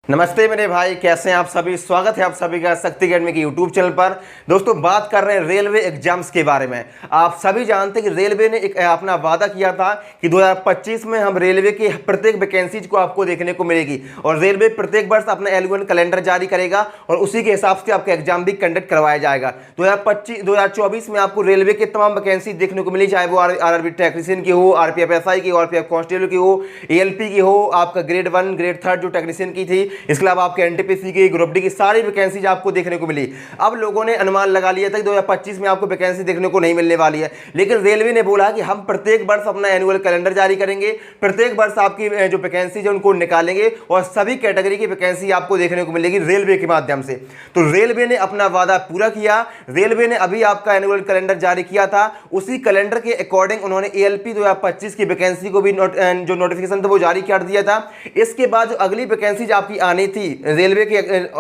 नमस्ते मेरे भाई, कैसे हैं आप सभी। स्वागत है आप सभी का शक्ति अकेडमी के यूट्यूब चैनल पर। दोस्तों, बात कर रहे हैं रेलवे एग्जाम्स के बारे में। आप सभी जानते हैं कि रेलवे ने एक अपना वादा किया था कि 2025 में हम रेलवे की प्रत्येक वैकेंसीज को आपको देखने को मिलेगी और रेलवे प्रत्येक वर्ष अपना एनुअल कैलेंडर जारी करेगा और उसी के हिसाब से आपका एग्जाम भी कंडक्ट करवाया जाएगा। 2024 में आपको रेलवे के तमाम वैकेंसी देखने को मिली, चाहे वो आरआरबी टेक्नीशियन की हो, आरपीएफ एसआई की हो, आरपीएफ कांस्टेबल की हो, एएलपी की हो, आपका ग्रेड 1 ग्रेड 3 जो टेक्नीशियन की थी, इसके अलावा आपके एनटीपीसी की, ग्रुप डी की सारी वैकेंसीज आपको देखने को मिली। अब लोगों ने अनुमान लगा लिया था कि 2025 में आपको वैकेंसी देखने को नहीं मिलने वाली है, लेकिन रेलवे ने बोला कि हम प्रत्येक वर्ष अपना एनुअल कैलेंडर जारी करेंगे, प्रत्येक वर्ष आपकी जो वैकेंसी है उनको निकालेंगे और सभी कैटेगरी की वैकेंसी आपको देखने को मिलेगी रेलवे के माध्यम से। तो रेलवे ने अपना वादा पूरा किया। रेलवे ने अभी आपका एनुअल कैलेंडर जारी किया था, उसी कैलेंडर के अकॉर्डिंग उन्होंने एएलपी 2025 की वैकेंसी को भी जो नोटिफिकेशन था वो जारी कर दिया था। इसके बाद जो अगली वैकेंसी आपकी आनी थी रेलवे के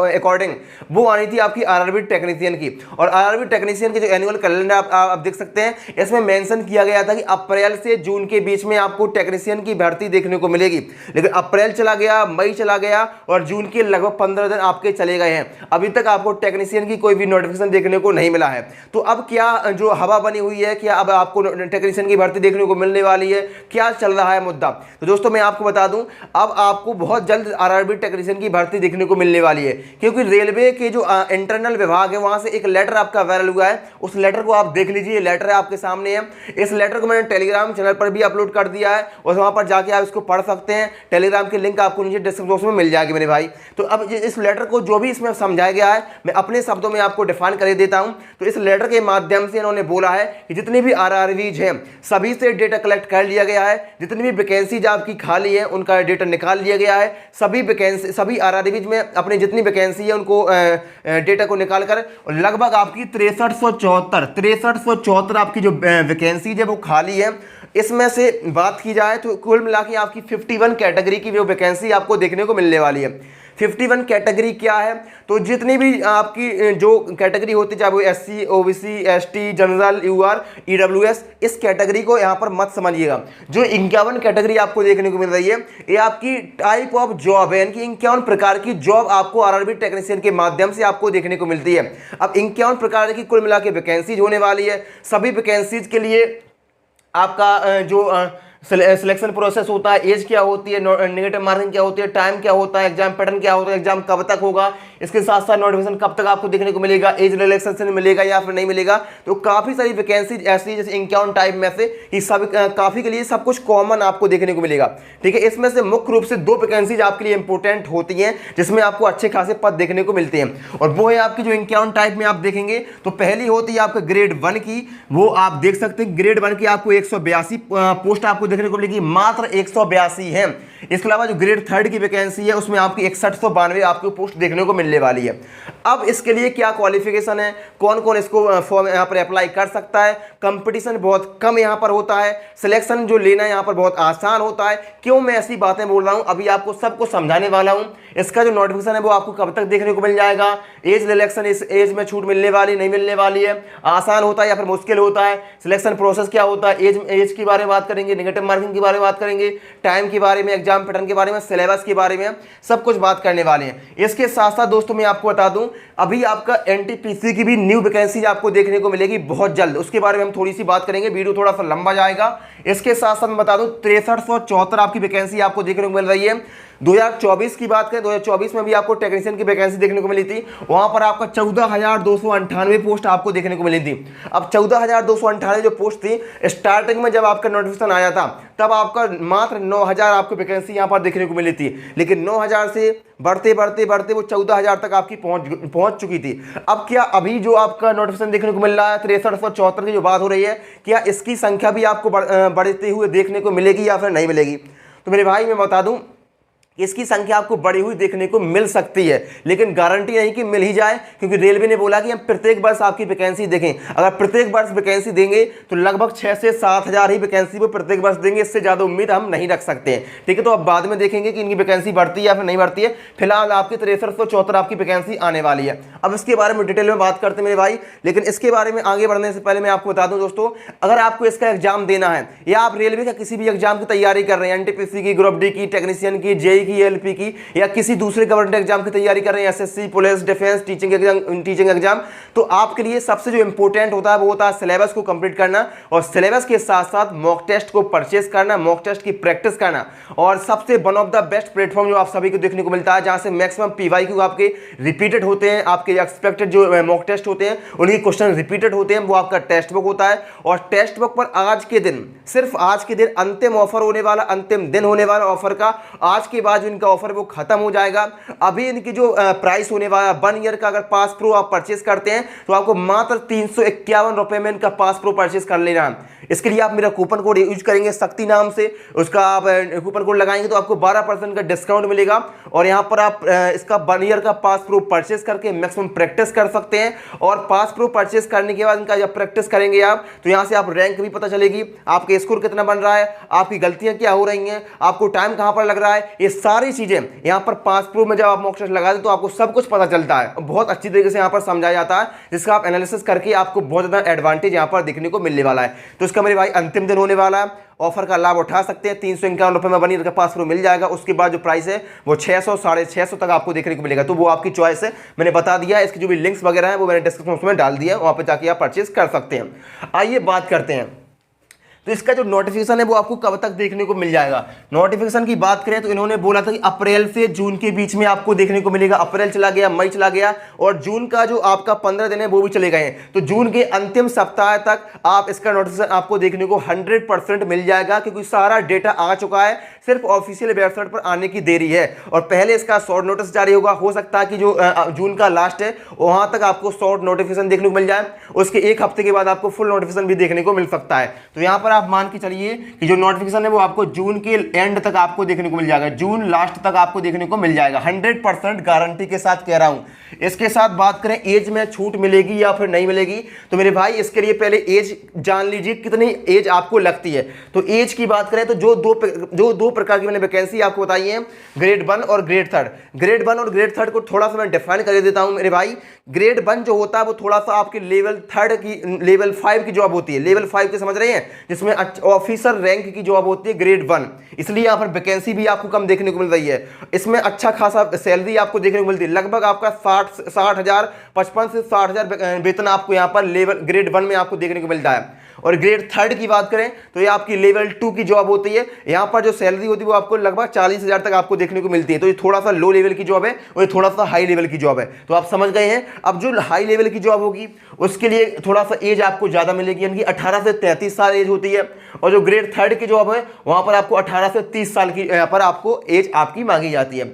अकॉर्डिंग, वो आनी थी आपकी आरआरबी टेक्नीशियन की। और आरआरबी टेक्नीशियन के जो एनुअल कैलेंडर आप देख सकते हैं, इसमें मेंशन किया गया था कि अप्रैल से जून के बीच में आपको टेक्नीशियन की भर्ती देखने को मिलेगी। लेकिन अप्रैल चला गया, मई चला गया और जून के लगभग 15 दिन आपके चले गए हैं, अभी तक आपको टेक्नीशियन की कोई भी नोटिफिकेशन देखने को नहीं मिला है। तो अब क्या जो हवा बनी हुई है, क्या अब आपको टेक्नीशियन की भर्ती देखने को मिलने वाली है, क्या चल रहा है मुद्दा? तो दोस्तों, मैं आपको बता दूं, अब आपको बहुत जल्द आरआरबी टेक्नीशियन की भर्ती देखने को मिलने वाली है, क्योंकि रेलवे के जो इंटरनल विभाग है वहां से एक लेटर आपका वायरल हुआ है। उस लेटर को आप देख लीजिए, लेटर आपके सामने है। इस लेटर को मैंने टेलीग्राम चैनल पर भी अपलोड कर दिया है और वहां पर जाके आप इसको पढ़ सकते हैं। टेलीग्राम की लिंक आपको नीचे डिस्क्रिप्शन बॉक्स में मिल जाएगी मेरे भाई। तो अब इस लेटर को जो भी इसमें समझाया गया है, मैं अपने शब्दों में आपको डिफाइन कर देता हूं। तो इस लेटर के माध्यम से इन्होंने बोला है कि जितनी भी आरआरबीज हैं सभी से डेटा कलेक्ट कर लिया गया है, जितनी भी वैकेंसीज आपकी खाली है उनका डेटा निकाल लिया गया है। सभी वैकेंसी, सभी आरआरबीज में अपनी जितनी वैकेंसी है उनको डेटा को निकालकर लगभग आपकी 6374 आपकी जो वैकेंसी है वो खाली है। इसमें से बात की जाए तो कुल मिला के आपकी 51 कैटेगरी की जो वैकेंसी आपको देखने को मिलने वाली है। 51 कैटेगरी क्या है? तो जितनी भी आपकी जो कैटेगरी होती है, चाहे वो SC, OBC, ST, general, UR, EWS, इस कैटेगरी को यहाँ पर मत समझिएगा। जो 51 कैटेगरी आपको देखने को मिल रही है, ये आपकी टाइप ऑफ जॉब है, यानी 51 प्रकार की जॉब आपको आरआरबी टेक्नीशियन के माध्यम से आपको देखने को मिलती है। अब 51 प्रकार की कुल मिला के वैकेंसीज होने वाली है। सभी वैकेंसीज के लिए आपका जो सिलेक्शन प्रोसेस होता है, एज क्या होती है, नेगेटिव मार्किंग क्या होती है, टाइम क्या होता है, एग्जाम पैटर्न क्या होता है, एग्जाम कब तक होगा, इसके साथ साथ नोटिफिकेशन कब तक आपको देखने को मिलेगा, एज रिलैक्सेशन मिलेगा या फिर नहीं मिलेगा। तो काफी सारी वैकेंसी ऐसी जैसे 51 टाइप में से ये सब काफी के लिए सब कुछ कॉमन आपको देखने को मिलेगा। ठीक है, इसमें से मुख्य रूप से 2 वैकेंसीज आपके लिए इंपॉर्टेंट होती हैं जिसमें आपको अच्छे खासे पद देखने को मिलते हैं, और वो है आपकी जो 51 टाइप में आप देखेंगे तो पहली होती है आपका ग्रेड 1 की। वो आप देख सकते हैं ग्रेड 1 की आपको 182 पोस्ट आपको देखने को मिलेगी, मात्र 182 है। इसके अलावा जो ग्रेड 3 की वैकेंसी है उसमें आपकी 6192 आपको पोस्ट देखने को मिलने वाली है। अब इसके लिए क्या क्वालिफिकेशन है, कौन कौन इसको फॉर्म यहाँ पर अप्लाई कर सकता है? कंपटीशन बहुत कम यहाँ पर होता है, सिलेक्शन जो लेना यहाँ पर बहुत आसान होता है। क्यों मैं ऐसी बातें बोल रहा हूँ, अभी आपको सबको समझाने वाला हूँ। इसका जो नोटिफिकेशन है वो आपको कब तक देखने को मिल जाएगा, एज रिलैक्सेशन, इस एज में छूट मिलने वाली नहीं मिलने वाली है, आसान होता है या फिर मुश्किल होता है, सिलेक्शन प्रोसेस क्या होता है, एज के बारे में बात करेंगे, नेगेटिव मार्किंग के बारे में बात करेंगे, टाइम के बारे में, एग्जाम पैटर्न के बारे में, सिलेबस के बारे में, सब कुछ बात करने वाले हैं। इसके साथ साथ दोस्तों मैं आपको बता दूं, अभी आपका एनटीपीसी की भी न्यू वैकेंसी आपको देखने को मिलेगी बहुत जल्द, उसके बारे में हम थोड़ी सी बात करेंगे, वीडियो थोड़ा सा लंबा जाएगा। इसके साथ साथ मैं बता दूं 6374 आपकी वैकेंसी आपको देखने को मिल रही है। 2024 की बात करें, 2024 में भी आपको टेक्नीशियन की वैकेंसी देखने को मिली थी, वहां पर आपका 14,298 पोस्ट आपको देखने को मिली थी। अब 14,298 जो पोस्ट थी, स्टार्टिंग में जब आपका नोटिफिकेशन आया था तब आपका मात्र 9,000 आपको वैकेंसी यहां पर देखने को मिली थी, लेकिन 9,000 से बढ़ते बढ़ते बढ़ते वो 14,000 तक आपकी पहुंच चुकी थी। अब क्या अभी जो आपका नोटिफिकेशन देखने को मिल रहा है 6374 की जो बात हो रही है, क्या इसकी संख्या भी आपको बढ़ते हुए देखने को मिलेगी या फिर नहीं मिलेगी? तो मेरे भाई मैं बता दूं, इसकी संख्या आपको बढ़ी हुई देखने को मिल सकती है, लेकिन गारंटी नहीं कि मिल ही जाए, क्योंकि रेलवे ने बोला कि हम प्रत्येक वर्ष आपकी वैकेंसी देखें। अगर प्रत्येक वर्ष वैकेंसी देंगे तो लगभग 6 से 7 हज़ार ही वैकेंसी वो प्रत्येक वर्ष देंगे, इससे ज़्यादा उम्मीद हम नहीं रख सकते हैं। ठीक है, तो अब बाद में देखेंगे कि इनकी वैकेंसी बढ़ती है या फिर नहीं बढ़ती है। फिलहाल आपकी 6374 आपकी वैकेंसी आने वाली है। अब इसके बारे में डिटेल में बात करते हैं मेरे भाई, लेकिन इसके बारे में आगे बढ़ने से पहले मैं आपको बता दूं दोस्तों, अगर आपको इसका एग्जाम देना है या आप रेलवे का किसी भी एग्जाम की तैयारी कर रहे हैं, एनटीपीसी की, ग्रुप डी की, टेक्नीशियन की, जेई की, एएलपी की, या किसी दूसरे गवर्नमेंट एग्जाम की तैयारी कर रहे हैं, SSC, police, defence, teaching exam, तो आपके लिए सबसे जो इंपॉर्टेंट होता है वो होता है सिलेबस को कंप्लीट करना, और सिलेबस के साथ साथ मॉक टेस्ट को परचेस करना, मॉक टेस्ट की प्रैक्टिस करना। और सबसे one of the best platform जो आप सभी को देखने को मिलता है, जहां से मैक्सिमम पीवाईक्यू आपके रिपीटेड होते हैं, आपके एक्सपेक्टेड जो मॉक टेस्ट होते हैं उनके क्वेश्चन रिपीटेड होते हैं, वो आपका टेक्स्ट बुक होता है। और टेक्स्ट बुक पर आज के दिन, सिर्फ आज के दिन अंतिम ऑफर होने वाला, अंतिम दिन होने वाला ऑफर का, आज के बाद जो इनका ऑफर वो खत्म हो जाएगा। अभी इनकी जो प्राइस होने वाला 1 ईयर का, अगर पास प्रो आप परचेस करते हैं तो आपको मात्र 351 रुपए में इनका पास प्रो परचेस कर लेना है। इसके लिए आप मेरा कूपन कोड यूज करेंगे शक्ति नाम से, उसका आप कूपन कोड लगाएंगे तो आपको 12% का डिस्काउंट मिलेगा। और यहाँ पर आप इसका 1 ईयर का पास प्रो परचेस करके मैक्सिमम प्रैक्टिस कर सकते हैं। और पास प्रो परचेस करने के बाद इनका जब प्रैक्टिस करेंगे आप, तो यहाँ से आप रैंक भी पता चलेगी, आपके स्कोर कितना बन रहा है, आपकी गलतियां क्या हो रही हैं, आपको टाइम कहाँ पर लग रहा है, ये सारी चीजें यहाँ पर पास प्रो में जब आप मॉक टेस्ट लगा दें तो आपको सब कुछ पता चलता है। बहुत अच्छी तरीके से यहाँ पर समझाया जाता है, जिसका आप एनालिसिस करके आपको बहुत ज़्यादा एडवांटेज यहाँ पर देखने को मिलने वाला है। तो इसका मेरे भाई अंतिम दिन होने वाला है, ऑफर का लाभ उठा सकते हैं। 351 रुपये में 1 ईयर का पास प्रो मिल जाएगा। उसके बाद जो प्राइस है वो 600 650 तक आपको देखने को मिलेगा, तो वो आपकी चॉइस है। मैंने बता दिया, इसकी जो भी लिंक्स वगैरह है वो मैंने डिस्क्रिप्शन बॉक्स में डाल दिया है, वहाँ पर जाके आप परचेज कर सकते हैं। आइए बात करते हैं, तो इसका जो नोटिफिकेशन है वो आपको कब तक देखने को मिल जाएगा। नोटिफिकेशन की बात करें तो इन्होंने बोला था कि अप्रैल से जून के बीच में आपको देखने को मिलेगा। अप्रैल चला गया, मई चला गया, और जून का जो आपका 15 दिन है वो भी चले गए हैं। तो जून के अंतिम सप्ताह तक आप इसका नोटिफिकेशन आपको देखने को 100% मिल जाएगा, क्योंकि सारा डेटा आ चुका है, सिर्फ ऑफिशियल वेबसाइट पर आने की देरी है। और पहले इसका शॉर्ट नोटिस जारी होगा, हो सकता है कि जो जून का लास्ट है वहां तक आपको शॉर्ट नोटिफिकेशन देखने को मिल जाए, उसके 1 हफ्ते के बाद आपको फुल नोटिफिकेशन भी देखने को मिल सकता है। तो यहाँ पर आप मान के चलिए कि जो नोटिफिकेशन है वो आपको जून के एंड तक आपको देखने को मिल जाएगा, जून लास्ट तक आपको देखने को मिल जाएगा, 100% गारंटी के साथ कह रहा हूं। इसके साथ बात करें एज में छूट मिलेगी या फिर नहीं मिलेगी, तो मेरे भाई इसके लिए पहले एज जान लीजिए, कितनी एज आपको लगती है। तो एज की बात करें तो जो दो प्रकार की मैंने वैकेंसी आपको बताई है, ग्रेड 1 और ग्रेड 3। ग्रेड 1 और ग्रेड 3 को थोड़ा सा मैं डिफाइन कर देता हूं मेरे भाई। ग्रेड 1 जो होता है वो थोड़ा सा आपके लेवल 3 की, लेवल 5 की जॉब होती है। लेवल 5 की समझ रहे हैं, जिसमें ऑफिसर रैंक की जॉब होती है ग्रेड 1, इसलिए यहाँ पर वैकेंसी भी आपको कम देखने को मिल रही है। इसमें अच्छा खासा सैलरी आपको देखने को मिलती है, लगभग आपका 60 हजार 55 से 60 हजार वेतन आपको यहाँ पर लेवल ग्रेड 1 में आपको देखने को मिलता है। और ग्रेड 3 की बात करें तो ये आपकी लेवल 2 की जॉब होती है, यहाँ पर जो सैलरी होती है वो आपको लगभग 40 हजार तक आपको देखने को मिलती है। तो ये थोड़ा सा लो लेवल की जॉब है और ये थोड़ा सा हाई लेवल की जॉब है, तो आप समझ गए हैं। अब जो हाई लेवल की जॉब होगी उसके लिए थोड़ा सा एज आपको ज्यादा मिलेगी, यानी कि 18 से 33 साल एज होती है। और जो ग्रेड 3 की जॉब है वहां पर आपको 18 से 30 साल की यहाँ पर आपको एज आपकी मांगी जाती है।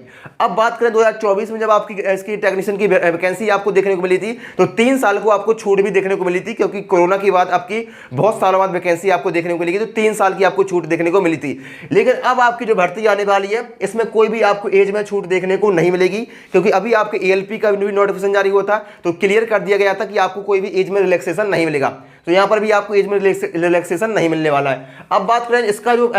अब बात करें 2024 में जब आपकी इसकी टेक्नीशियन की वैकेंसी आपको देखने को मिली थी तो 3 साल को आपको छूट भी देखने को मिली थी, क्योंकि कोरोना के बाद आपकी बहुत सालों बाद वैकेंसी आपको देखने को मिलेगी, तो 3 साल की आपको छूट देखने को मिली थी। लेकिन अब आपकी जो भर्ती आने वाली है इसमें कोई भी आपको एज में छूट देखने को नहीं मिलेगी, क्योंकि अभी आपके एएलपी का भी नोटिफिकेशन जारी हुआ था तो क्लियर कर दिया गया था कि आपको कोई भी एज में रिलैक्सेशन नहीं मिलेगा। तो यहाँ पर भी आपको एज में रिलैक्सेशन नहीं मिलने वाला है। अब बात करें इसका जो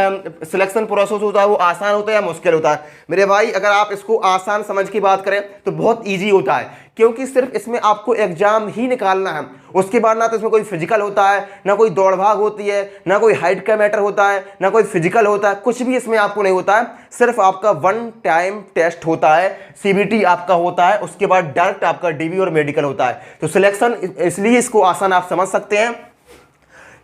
सिलेक्शन प्रोसेस होता है वो आसान होता है या मुश्किल होता है। मेरे भाई अगर आप इसको आसान समझ की बात करें तो बहुत ईजी होता है, क्योंकि सिर्फ इसमें आपको एग्जाम ही निकालना है। उसके बाद ना तो इसमें कोई फिजिकल होता है, ना कोई दौड़ भाग होती है, ना कोई हाइट का मैटर होता है, ना कोई फिजिकल होता है, कुछ भी इसमें आपको नहीं होता है। सिर्फ आपका 1 टाइम टेस्ट होता है, सीबीटी आपका होता है, उसके बाद डायरेक्ट आपका डीबी और मेडिकल होता है। तो सिलेक्शन इसलिए इसको आसान आप समझ सकते हैं,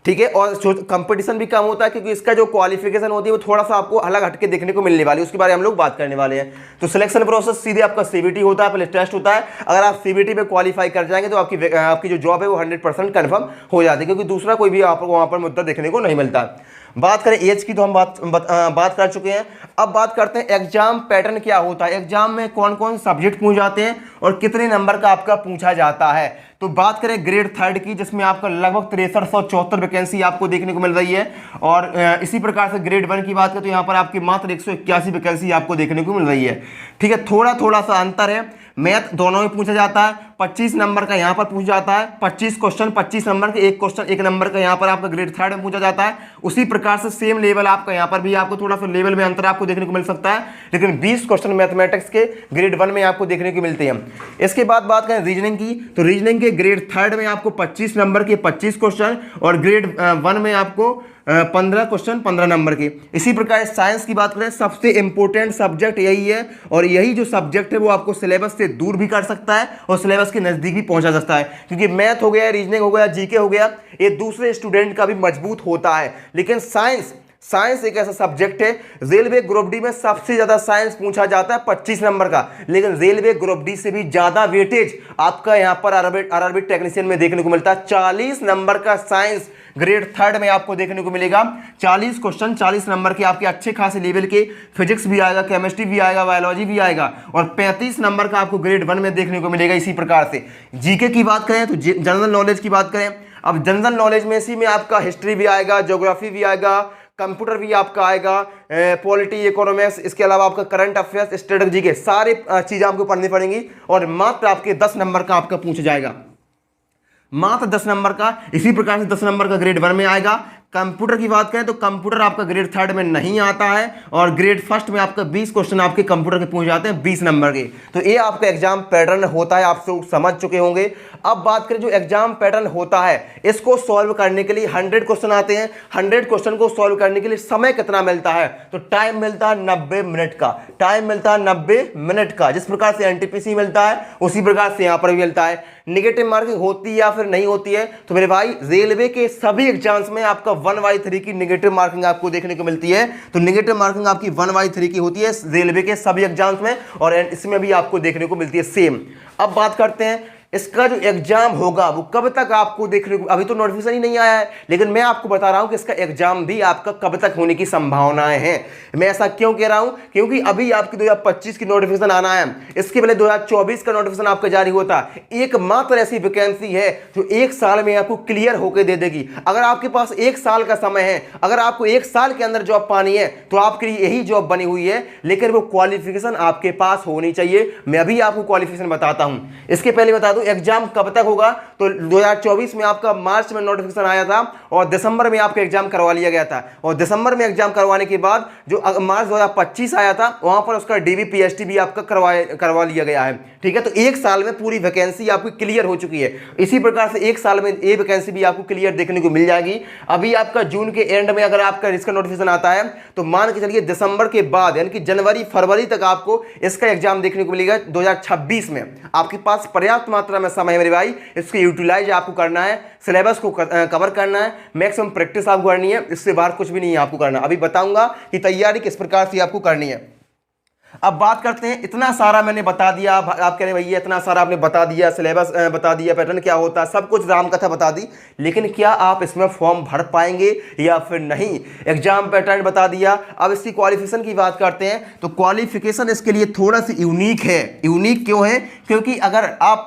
ठीक है। और कंपटीशन भी कम होता है, क्योंकि इसका जो क्वालिफिकेशन होती है वो थोड़ा सा आपको अलग हटके देखने को मिलने वाली है, उसके बारे में हम लोग बात करने वाले हैं। तो सिलेक्शन प्रोसेस सीधे आपका सीबीटी होता है, पहले टेस्ट होता है। अगर आप सीबीटी में क्वालिफाई कर जाएंगे तो आपकी जो जॉब है वो 100% कन्फर्म हो जाती है, क्योंकि दूसरा कोई भी आपको वहाँ पर मुद्दा देखने को नहीं मिलता। बात करें एज की तो हम बात कर चुके हैं। अब बात करते हैं एग्जाम पैटर्न क्या होता है, एग्जाम में कौन कौन सब्जेक्ट पूछे जाते हैं और कितने नंबर का आपका पूछा जाता है। तो बात करें ग्रेड 3 की, जिसमें आपका लगभग 6374 वैकेंसी आपको देखने को मिल रही है। और इसी प्रकार से ग्रेड 1 की बात करें तो यहाँ पर आपकी मात्र 181 वैकेंसी आपको देखने को मिल रही है, ठीक है। थोड़ा सा अंतर है, मैथ दोनों में पूछा जाता है, 25 नंबर का यहाँ पर पूछा जाता है, 25 क्वेश्चन 25 नंबर के, एक क्वेश्चन 1 नंबर का यहाँ पर आपका ग्रेड 3 में पूछा जाता है। उसी प्रकार से सेम लेवल आपका यहाँ पर भी आपको थोड़ा सा लेवल में अंतर आपको देखने को मिल सकता है, लेकिन 20 क्वेश्चन मैथमेटिक्स के ग्रेड 1 में आपको देखने को मिलते हैं। इसके बाद बात करें रीजनिंग की, तो रीजनिंग के ग्रेड 3 में आपको 25 नंबर के 25 क्वेश्चन और ग्रेड 1 में आपको 15 क्वेश्चन 15 नंबर के। इसी प्रकार साइंस की बात करें, सबसे इंपॉर्टेंट सब्जेक्ट यही है और यही जो सब्जेक्ट है वो आपको सिलेबस से दूर भी कर सकता है और सिलेबस के नज़दीक भी पहुंचा सकता है, क्योंकि मैथ हो गया, रीजनिंग हो गया, जीके हो गया, ये दूसरे स्टूडेंट का भी मजबूत होता है। लेकिन साइंस एक ऐसा सब्जेक्ट है, रेलवे ग्रुप डी में सबसे ज्यादा साइंस पूछा जाता है 25 नंबर का, लेकिन रेलवे ग्रुप डी से भी ज्यादा वेटेज आपका यहां पर आरआरबी टेक्नीशियन में देखने को मिलता है। 40 नंबर का साइंस ग्रेड 3 में आपको देखने को मिलेगा। 40 क्वेश्चन 40 नंबर के आपके अच्छे खासे लेवल के, फिजिक्स भी आएगा, केमिस्ट्री भी आएगा, बायोलॉजी भी आएगा, और 35 नंबर का आपको ग्रेड 1 में देखने को मिलेगा। इसी प्रकार से जीके की बात करें तो जनरल नॉलेज की बात करें, अब जनरल नॉलेज में इसी में आपका हिस्ट्री भी आएगा, ज्योग्राफी भी आएगा, कंप्यूटर भी आपका आएगा, पॉलिटी, इकोनॉमिक्स, इसके अलावा आपका करंट अफेयर्स, स्ट्रेटजी के सारे चीज़ें आपको पढ़नी पड़ेंगी और मात्र आपके 10 नंबर का आपका पूछा जाएगा, मात्र 10 नंबर का। इसी प्रकार से 10 नंबर का ग्रेड 1 में आएगा। कंप्यूटर की बात करें तो कंप्यूटर आपका ग्रेड 3 में नहीं आता है और ग्रेड 1 में आपका 20 क्वेश्चन आपके कंप्यूटर के पूछ जाते हैं 20 नंबर के। तो ये आपका एग्जाम पैटर्न होता है, आप सब समझ चुके होंगे। अब बात करें जो एग्जाम पैटर्न होता है, इसको सॉल्व करने के लिए 100 क्वेश्चन आते हैं। 100 क्वेश्चन को सॉल्व करने के लिए समय कितना मिलता है, तो टाइम मिलता है 90 मिनट का, टाइम मिलता है 90 मिनट का। जिस प्रकार से एनटीपीसी मिलता है उसी प्रकार से यहाँ पर भी मिलता है। नेगेटिव मार्किंग होती है या फिर नहीं होती है, तो मेरे भाई रेलवे के सभी एग्जाम्स में आपका 1/3 की नेगेटिव मार्किंग आपको देखने को मिलती है। तो नेगेटिव मार्किंग आपकी 1/3 की होती है रेलवे के सभी एग्जाम्स में और इसमें भी आपको देखने को मिलती है सेम। अब बात करते हैं इसका जो एग्जाम होगा वो कब तक आपको देखने को, अभी तो नोटिफिकेशन ही नहीं आया है, लेकिन मैं आपको बता रहा हूं कि इसका एग्जाम भी आपका कब तक होने की संभावनाएं हैं। मैं ऐसा क्यों कह रहा हूं, क्योंकि अभी आपकी 2025 की नोटिफिकेशन आना है, इसके पहले 2024 का नोटिफिकेशन आपका जारी होता। एकमात्र ऐसी वैकेंसी है जो 1 साल में आपको क्लियर होकर दे देगी। अगर आपके पास 1 साल का समय है, अगर आपको 1 साल के अंदर जॉब पानी है तो आपके लिए यही जॉब बनी हुई है, लेकिन वो क्वालिफिकेशन आपके पास होनी चाहिए। मैं अभी आपको क्वालिफिकेशन बताता हूं। इसके पहले बता दूं एग्जाम कब तक होगा, तो 2024 में आपका मार्च में नोटिफिकेशन आया था और दिसंबर में आपका एग्जाम करवा लिया गया था, और दिसंबर में एग्जाम करवाने के बाद जो मार्च 2025 आया था वहां पर उसका डीबी पीएचडी भी आपका करवा लिया गया है। ठीक है, तो 1 साल में पूरी वैकेंसी आपकी क्लियर हो चुकी है। इसी प्रकार से 1 साल में ये वैकेंसी भी आपको क्लियर देखने को मिल जाएगी। अभी आपका जून के एंड में अगर आपका इसका नोटिफिकेशन आता है तो मान के चलिए दिसंबर के बाद यानी कि जनवरी फरवरी तक आपको इसका एग्जाम देखने को मिलेगा 2026 में। आपके पास पर्याप्त मात्रा में समय है मेरे भाई, इसको यूटिलाइज आपको करना है, सिलेबस को कवर करना है, मैक्सिमम प्रैक्टिस आपको करनी है, इससे बाहर कुछ भी नहीं है आपको करना। अभी बताऊंगा कि तैयारी किस प्रकार से आपको करनी है। अब बात करते हैं, इतना सारा मैंने बता दिया, आप कह रहे हैं भैया इतना सारा आपने बता दिया, सिलेबस बता दिया, पैटर्न क्या होता है, सब कुछ रामकथा बता दी, लेकिन क्या आप इसमें फॉर्म भर पाएंगे या फिर नहीं? एग्जाम पैटर्न बता दिया। अब इसकी क्वालिफिकेशन की बात करते हैं तो क्वालिफिकेशन इसके लिए थोड़ा सी यूनिक है। यूनिक क्यों है? क्योंकि अगर आप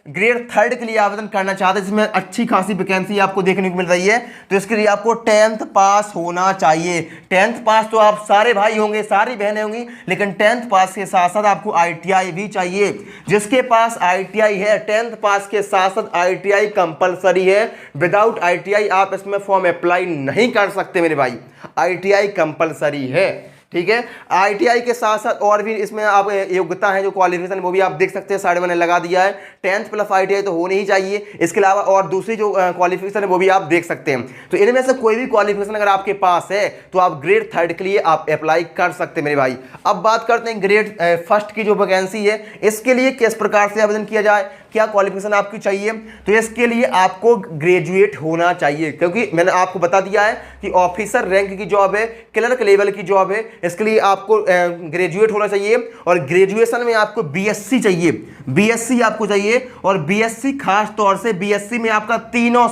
ग्रेड 3 के लिए आवेदन करना चाहते हैं जिसमें अच्छी खासी वैकेंसी आपको देखने को मिल रही है, तो इसके लिए आपको 10th पास होना चाहिए। 10th पास तो आप सारे भाई होंगे, सारी बहनें होंगी, लेकिन 10th पास के साथ साथ आपको ITI भी चाहिए। जिसके पास ITI है, 10th पास के साथ साथ ITI कंपलसरी है। विदाउट ITI आप इसमें फॉर्म अप्लाई नहीं कर सकते मेरे भाई, ITI कंपलसरी है। ठीक है, ITI के साथ साथ और भी इसमें आप योग्यता है जो क्वालिफिकेशन वो भी आप देख सकते हैं, साइड मैंने लगा दिया है। 10th प्लस ITI तो होनी ही चाहिए। इसके अलावा और दूसरी जो क्वालिफिकेशन है वो भी आप देख सकते हैं। तो इनमें से कोई भी क्वालिफिकेशन अगर आपके पास है तो आप ग्रेड 3 के लिए आप अप्लाई कर सकते हैं मेरे भाई। अब बात करते हैं ग्रेड 1 की जो वैकेंसी है, इसके लिए किस प्रकार से आवेदन किया जाए, क्या क्वालिफिकेशन आपकी चाहिए? तो इसके लिए आपको ग्रेजुएट होना चाहिए, क्योंकि मैंने आपको बता दिया है कि ऑफिसर रैंक की जॉब है, क्लर्क लेवल की जॉब है, इसके लिए आपको ग्रेजुएट होना चाहिए। और ग्रेजुएशन में आपको बीएससी चाहिए, बीएससी आपको चाहिए। और बीएससी खास तौर से बीएससी में आपका तीनों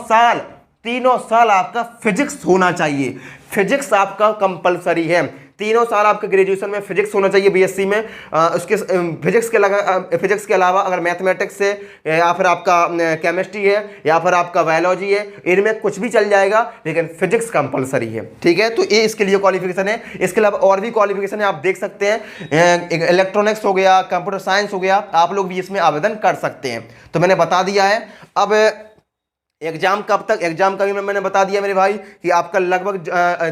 साल आपका फिजिक्स होना चाहिए। फिजिक्स आपका कंपलसरी है, तीनों साल आपके ग्रेजुएशन में फिजिक्स होना चाहिए बीएससी में। उसके फिजिक्स के अलावा अगर मैथमेटिक्स है या फिर आपका केमिस्ट्री है या फिर आपका बायोलॉजी है, इनमें कुछ भी चल जाएगा, लेकिन फिजिक्स कंपलसरी है। ठीक है, तो ये इसके लिए क्वालिफिकेशन है। इसके अलावा और भी क्वालिफिकेशन है, आप देख सकते हैं, इलेक्ट्रॉनिक्स हो गया, कंप्यूटर साइंस हो गया, आप लोग भी इसमें आवेदन कर सकते हैं। तो मैंने बता दिया है। अब एग्जाम कब तक, एग्जाम का भी मैंने बता दिया मेरे भाई कि आपका लगभग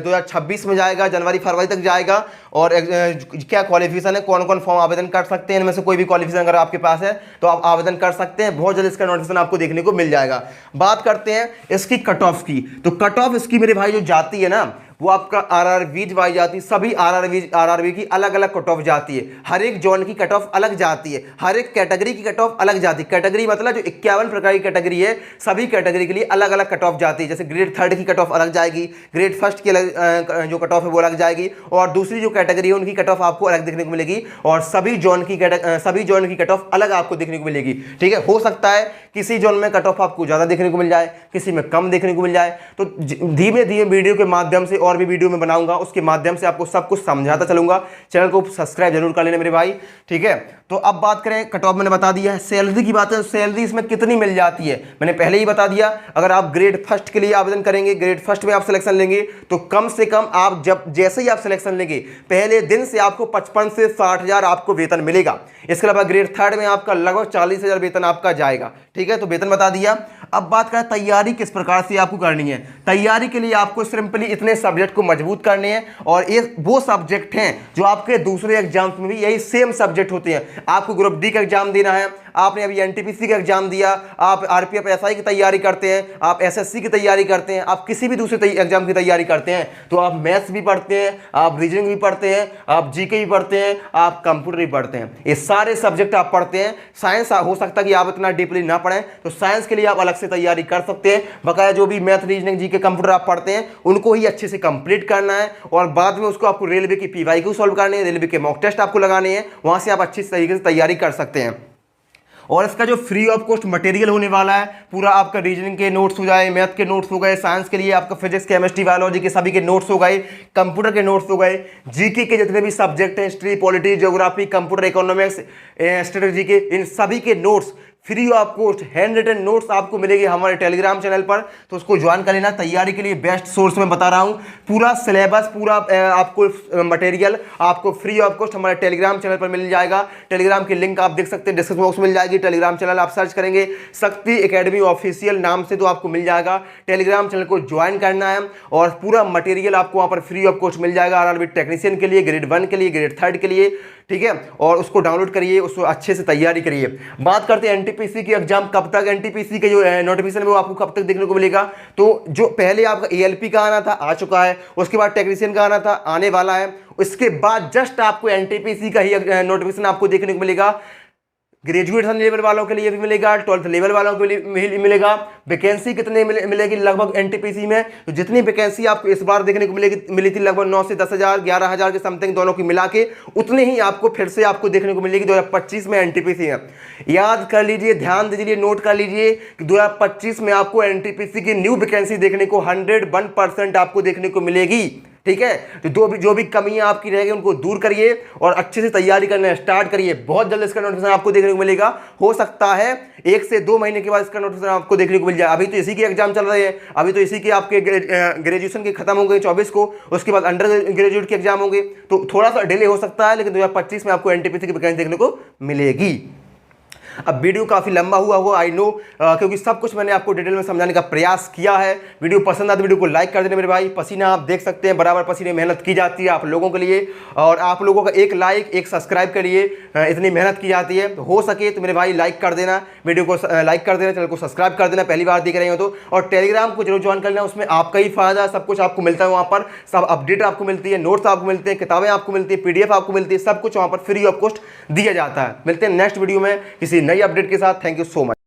2026 में जाएगा, जनवरी फरवरी तक जाएगा। और क्या क्वालिफिकेशन है, कौन कौन फॉर्म आवेदन कर सकते हैं, इनमें से कोई भी क्वालिफिकेशन अगर आपके पास है तो आप आवेदन कर सकते हैं। बहुत जल्द इसका नोटिफिकेशन आपको देखने को मिल जाएगा। बात करते हैं इसकी कट ऑफ की। तो कट ऑफ इसकी मेरे भाई जो जाती है ना, वो आपका आरआरबी वाई जाती है। सभी आरआरबी की अलग अलग कट ऑफ जाती है। हर एक जोन की कट ऑफ अलग जाती है, हर एक कैटेगरी की कट ऑफ अलग जाती है। कैटेगरी मतलब जो 51 प्रकार की कैटेगरी है, सभी कैटेगरी के लिए अलग अलग कट ऑफ जाती है। जैसे ग्रेड 3 की कट ऑफ अलग जाएगी, ग्रेड 1 की अलग जो कट ऑफ है वो अलग जाएगी, और दूसरी जो कैटेगरी है उनकी कट ऑफ आपको अलग देखने को मिलेगी। और सभी जोन की कट ऑफ अलग आपको देखने को मिलेगी। ठीक है, हो सकता है किसी जोन में कट ऑफ आपको ज़्यादा देखने को मिल जाए, किसी में कम देखने को मिल जाए। तो धीमे धीमे वीडियो के माध्यम से, और भी वीडियो में बनाऊंगा, उसके माध्यम से आपको सब कुछ समझाता चलूंगा। चैनल को सब्सक्राइब जरूर कर लेना मेरे भाई। ठीक है, तो अब बात करें, कट ऑफ मैंने बता दिया है। सैलरी की बात है, सैलरी इसमें कितनी मिल जाती है मैंने पहले ही बता दिया। अगर आप ग्रेड 1 के लिए आवेदन करेंगे, ग्रेड 1 में आप सिलेक्शन लेंगे, तो कम से कम आप जैसे ही आप सिलेक्शन लेंगे पहले दिन से आपको 55 से 60 हज़ार आपको वेतन मिलेगा। इसके अलावा ग्रेड 3 में आपका लगभग 40 हज़ार वेतन आपका जाएगा। ठीक है, तो वेतन बता दिया। अब बात करें तैयारी किस प्रकार से आपको करनी है। तैयारी के लिए आपको सिंपली इतने सब्जेक्ट को मजबूत करने हैं, और ये वो सब्जेक्ट हैं जो आपके दूसरे एग्जाम में भी यही सेम सब्जेक्ट होते हैं। आपको ग्रुप डी का एग्जाम देना है, आपने अभी एनटीपीसी का एग्जाम दिया, आप आरपीएफ एसआई की तैयारी करते हैं, आप एसएससी की तैयारी करते हैं, आप किसी भी दूसरे एग्जाम की तैयारी करते हैं, तो आप मैथ्स भी पढ़ते हैं, आप रीजनिंग भी पढ़ते हैं, आप जीके भी पढ़ते हैं, आप कंप्यूटर भी पढ़ते हैं। ये सारे सब्जेक्ट आप पढ़ते हैं। साइंस हो सकता है कि आप इतना डीपली ना पढ़ें, तो साइंस के लिए आप अलग से तैयारी कर सकते हैं। बकाया जो भी मैथ, रीजनिंग, जीके, कंप्यूटर आप पढ़ते हैं उनको ही अच्छे से कंप्लीट करना है, और बाद में उसको आपको रेलवे की पीवाईक्यू सॉल्व करने हैं, रेलवे के मॉक टेस्ट आपको लगाने हैं, वहां से आप अच्छी तरीके से तैयारी कर सकते हैं। और इसका जो फ्री ऑफ कॉस्ट मटेरियल होने वाला है, पूरा आपका रीजनिंग के नोट्स हो जाए, मैथ के नोट्स हो गए, साइंस के लिए आपका फिजिक्स, केमिस्ट्री, बायोलॉजी के सभी के नोट्स हो गए, कंप्यूटर के नोट्स हो गए, जीके के जितने भी सब्जेक्ट हैं, history, polity, geography, computer, economics, strategy के, इन सभी के notes free of cost handwritten notes आपको मिलेगी हमारे टेलीग्राम चैनल पर। तो उसको ज्वाइन कर लेना। तैयारी के लिए बेस्ट सोर्स में बता रहा हूं, पूरा सिलेबस, पूरा आपको मटेरियल आपको फ्री ऑफ कॉस्ट हमारे टेलीग्राम चैनल पर मिल जाएगा। टेलीग्राम की लिंक आप देख सकते हैं, डिस्क्रिप्शन बॉक्स में मिल जाएगी। टेलीग्राम चैनल आप सर्च करेंगे शक्ति एकेडमी ऑफिशियल नाम से, तो आपको मिल जाएगा। टेलीग्राम चैनल को ज्वाइन करना है, और पूरा मटेरियल आपको वहां पर फ्री ऑफ कॉस्ट मिल जाएगा। आरआरबी टेक्नीशियन के लिए, ग्रेड 1 के लिए, ग्रेड 3 के लिए। ठीक है, और उसको डाउनलोड करिए, उसको अच्छे से तैयारी करिए। बात करते हैं एनटीपीसी की एग्जाम कब तक, एनटीपीसी के जो नोटिफिकेशन है वो आपको कब तक देखने को मिलेगा। तो जो पहले आपका एएलपी का आना था, आ चुका है। उसके बाद टेक्नीशियन का आना था, आने वाला है। उसके बाद जस्ट आपको एनटीपीसी का ही नोटिफिकेशन आपको देखने को मिलेगा। ग्रेजुएशन लेवल वालों के लिए भी मिलेगा, 12th लेवल वालों के लिए भी मिलेगा। वैकेंसी कितने मिलेगी लगभग एनटीपीसी में, तो जितनी वैकेंसी आपको इस बार देखने को मिली थी लगभग 9 से 10 हज़ार, 11 हज़ार के समथिंग दोनों की मिला के, उतनी ही आपको फिर से आपको देखने को मिलेगी 2025 में एनटीपीसी है। याद कर लीजिए, ध्यान दीजिए, नोट कर लीजिए कि 2025 में आपको एनटीपीसी की न्यू वैकेंसी देखने को 101% आपको देखने को मिलेगी। ठीक है, तो जो भी कमियां आपकी रहेगी उनको दूर करिए और अच्छे से तैयारी करना स्टार्ट करिए। बहुत जल्द इसका नोटिफिकेशन आपको देखने को मिलेगा। हो सकता है 1 से 2 महीने के बाद इसका नोटिफिकेशन आपको देखने को मिल जाए। अभी तो इसी के एग्जाम चल रहे हैं, अभी तो इसी के आपके ग्रेजुएशन के खत्म होंगे 24 को, उसके बाद अंडर ग्रेजुएट के एग्जाम होंगे, तो थोड़ा सा डिले हो सकता है, लेकिन 2025 में आपको एनटीपीसी की वैकेंसी देखने को मिलेगी। अब वीडियो काफ़ी लंबा हुआ होगा, आई नो, क्योंकि सब कुछ मैंने आपको डिटेल में समझाने का प्रयास किया है। वीडियो पसंद आता वीडियो को लाइक कर देना मेरे भाई। पसीना आप देख सकते हैं, बराबर पसीने मेहनत की जाती है आप लोगों के लिए, और आप लोगों का एक लाइक, एक सब्सक्राइब के लिए इतनी मेहनत की जाती है। तो हो सके तो मेरे भाई लाइक कर देना, वीडियो को लाइक कर देना, चैनल को सब्सक्राइब कर देना पहली बार देख रहे हो तो। और टेलीग्राम को जरूर ज्वाइन करना, उसमें आपका ही फायदा, सब कुछ आपको मिलता है वहाँ पर, सब अपडेट आपको मिलती है, नोट्स आपको मिलते हैं, किताबें आपको मिलती है, PDF आपको मिलती है, सब कुछ वहाँ पर फ्री ऑफ कॉस्ट दिया जाता है। मिलते हैं नेक्स्ट वीडियो में किसी नई अपडेट के साथ। Thank you so much.